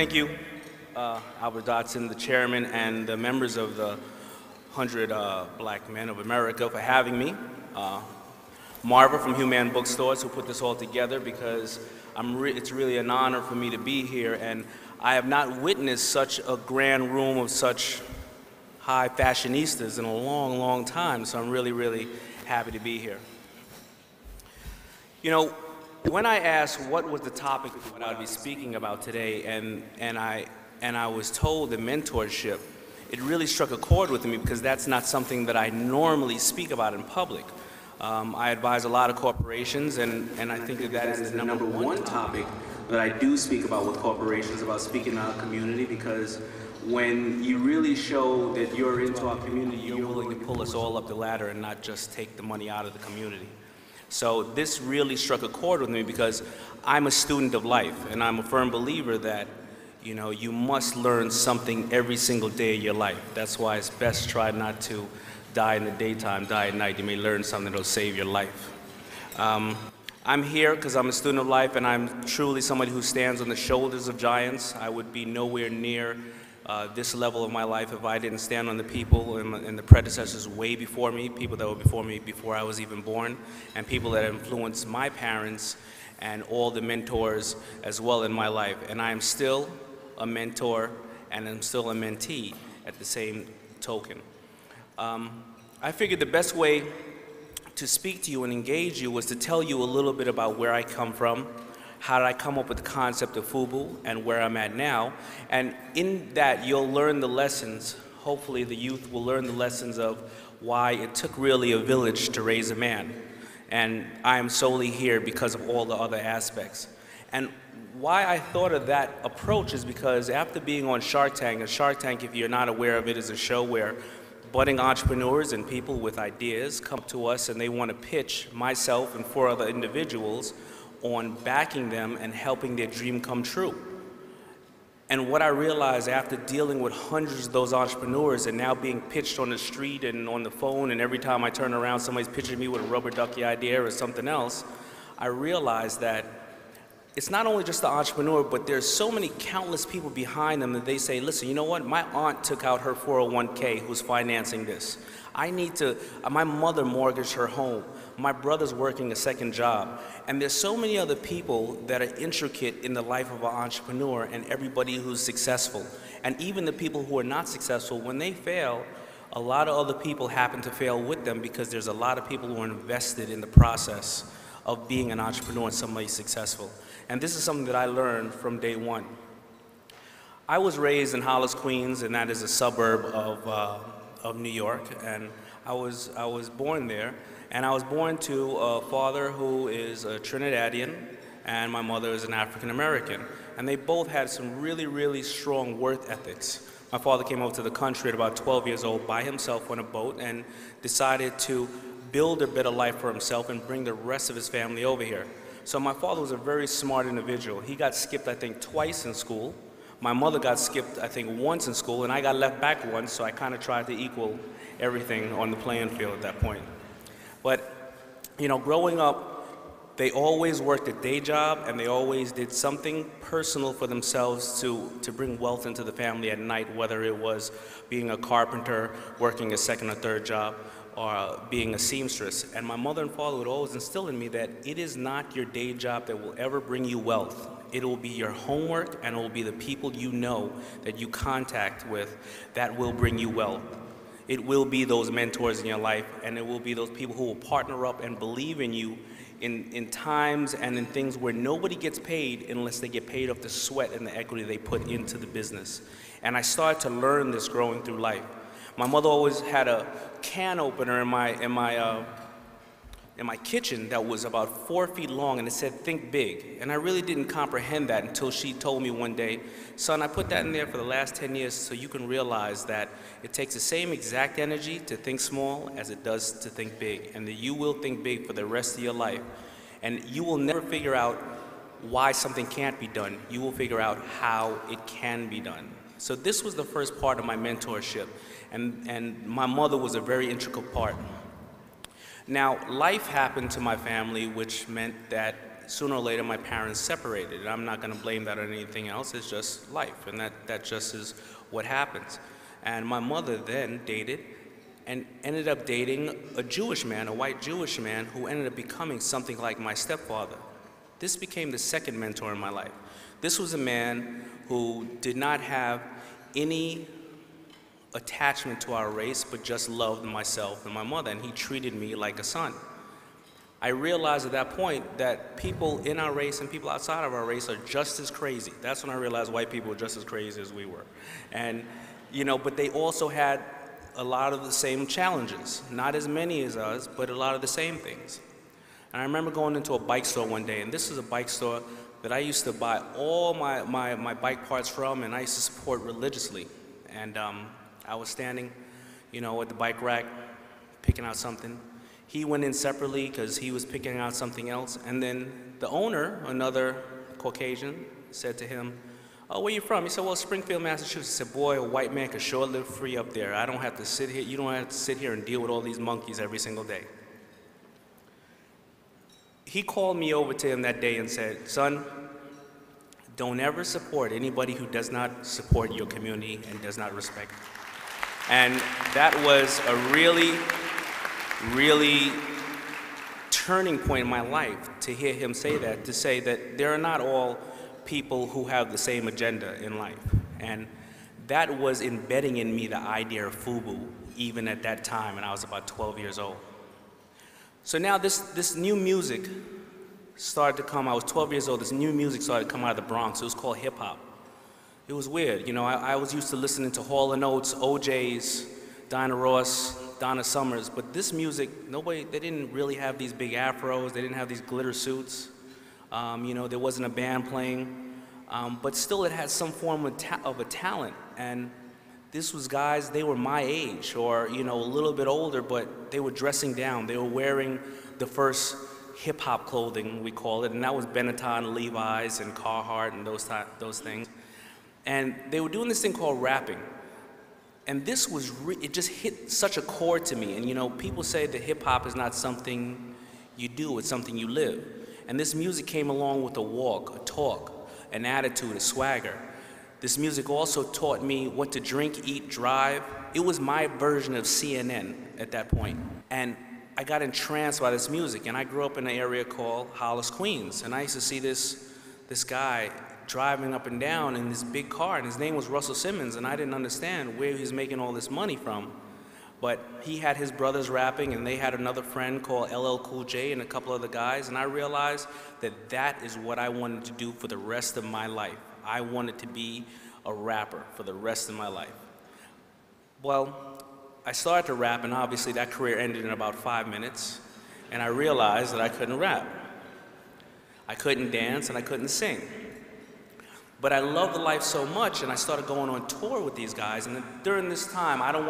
Thank you, Albert Dotson, the chairman, and the members of the 100 Black Men of America for having me. Marva from Hue-man Bookstores, who put this all together, because it's really an honor for me to be here, and I have not witnessed such a grand room of such high fashionistas in a long, long time, so I'm really, really happy to be here. You know, when I asked what was the topic that I'd be speaking about today, and I was told the mentorship, it really struck a chord with me because that's not something that I normally speak about in public. I advise a lot of corporations, and I think that is the number one topic that I do speak about with corporations, about speaking to our community, because when you really show that you're into our community, you're willing to pull us all up the ladder and not just take the money out of the community. So this really struck a chord with me because I'm a student of life, and I'm a firm believer that, you know, you must learn something every single day of your life. That's why it's best try not to die in the daytime, die at night. You may learn something that'll save your life. I'm here because I'm a student of life, and I'm truly somebody who stands on the shoulders of giants. I would be nowhere near this level of my life if I didn't stand on the people and the predecessors way before me, people that were before me before I was even born, and people that influenced my parents and all the mentors as well in my life. And I am still a mentor, and I'm still a mentee at the same token. I figured the best way to speak to you and engage you was to tell you a little bit about where I come from, how did I come up with the concept of FUBU, and where I'm at now. And in that, you'll learn the lessons. Hopefully the youth will learn the lessons of why it took really a village to raise a man. And I am solely here because of all the other aspects. And why I thought of that approach is because after being on Shark Tank, and Shark Tank, if you're not aware of it, is a show where budding entrepreneurs and people with ideas come to us and they want to pitch myself and 4 other individuals on backing them and helping their dream come true. And what I realized after dealing with hundreds of those entrepreneurs and now being pitched on the street and on the phone, and every time I turn around somebody's pitching me with a rubber ducky idea or something else, I realized that it's not only just the entrepreneur, but there's so many countless people behind them that they say, listen, you know what, my aunt took out her 401k who's financing this. My mother mortgaged her home. My brother's working a second job. And there's so many other people that are intricate in the life of an entrepreneur and everybody who's successful. And even the people who are not successful, when they fail, a lot of other people happen to fail with them because there's a lot of people who are invested in the process of being an entrepreneur and somebody successful. And this is something that I learned from day one. I was raised in Hollis, Queens, and that is a suburb of New York, and I was born there. And I was born to a father who is a Trinidadian, and my mother is an African American. And they both had some really, really strong work ethics. My father came over to the country at about 12 years old by himself on a boat and decided to build a better life for himself and bring the rest of his family over here. So my father was a very smart individual. He got skipped, I think, twice in school. My mother got skipped, I think, once in school, and I got left back once, so I kind of tried to equal everything on the playing field at that point. But, you know, growing up, they always worked a day job, and they always did something personal for themselves to bring wealth into the family at night, whether it was being a carpenter, working a second or third job, or being a seamstress. And my mother and father would always instill in me that it is not your day job that will ever bring you wealth. It will be your homework, and it will be the people you know that you contact with that will bring you wealth. It will be those mentors in your life, and it will be those people who will partner up and believe in you in times and in things where nobody gets paid unless they get paid off the sweat and the equity they put into the business. And I started to learn this growing through life. My mother always had a can opener in my kitchen that was about 4 feet long, and it said, "Think big." And I really didn't comprehend that until she told me one day, "Son, I put that in there for the last 10 years so you can realize that it takes the same exact energy to think small as it does to think big, and that you will think big for the rest of your life. And you will never figure out why something can't be done. You will figure out how it can be done." So this was the first part of my mentorship, and my mother was a very integral part. Now, life happened to my family, which meant that sooner or later my parents separated. And I'm not going to blame that on anything else. It's just life, and that just is what happens. And my mother then dated and ended up dating a Jewish man, a white Jewish man, who ended up becoming something like my stepfather. This became the second mentor in my life. This was a man who did not have any attachment to our race, but just loved myself and my mother, and he treated me like a son. I realized at that point that people in our race and people outside of our race are just as crazy. That's when I realized white people were just as crazy as we were. And, but they also had a lot of the same challenges. Not as many as us, but a lot of the same things. And I remember going into a bike store one day, and this is a bike store that I used to buy all my bike parts from, and I used to support religiously. And I was standing, at the bike rack, picking out something. He went in separately because he was picking out something else. And then the owner, another Caucasian, said to him, "Oh, where you from?" He said, "Well, Springfield, Massachusetts." He said, "Boy, a white man could sure live free up there. I don't have to sit here. You don't have to sit here and deal with all these monkeys every single day." He called me over to him that day and said, "Son, don't ever support anybody who does not support your community and does not respect you." And that was a really, really turning point in my life to hear him say that, to say that there are not all people who have the same agenda in life. And that was embedding in me the idea of FUBU, even at that time, and I was about 12 years old. So now this new music started to come. I was 12 years old. This new music started to come out of the Bronx. It was called hip-hop. It was weird. I was used to listening to Hall & Oates, OJ's, Dinah Ross, Donna Summers, but this music, they didn't really have these big afros. They didn't have these glitter suits. There wasn't a band playing, but still it had some form of a talent. And this was guys, they were my age or, a little bit older, but they were dressing down. They were wearing the first hip-hop clothing, we call it, and that was Benetton, Levi's, and Carhartt, and those things. And they were doing this thing called rapping. And this was, it just hit such a chord to me. And people say that hip-hop is not something you do, it's something you live. And this music came along with a walk, a talk, an attitude, a swagger. This music also taught me what to drink, eat, drive. It was my version of CNN at that point. And I got entranced by this music. And I grew up in an area called Hollis, Queens. And I used to see this guy driving up and down in this big car, and his name was Russell Simmons, and I didn't understand where he was making all this money from. But he had his brothers rapping, and they had another friend called LL Cool J and a couple other guys, and I realized that is what I wanted to do for the rest of my life. I wanted to be a rapper for the rest of my life. Well, I started to rap, and obviously that career ended in about 5 minutes, and I realized that I couldn't rap. I couldn't dance, and I couldn't sing. But I loved the life so much, and I started going on tour with these guys, and during this time, I don't want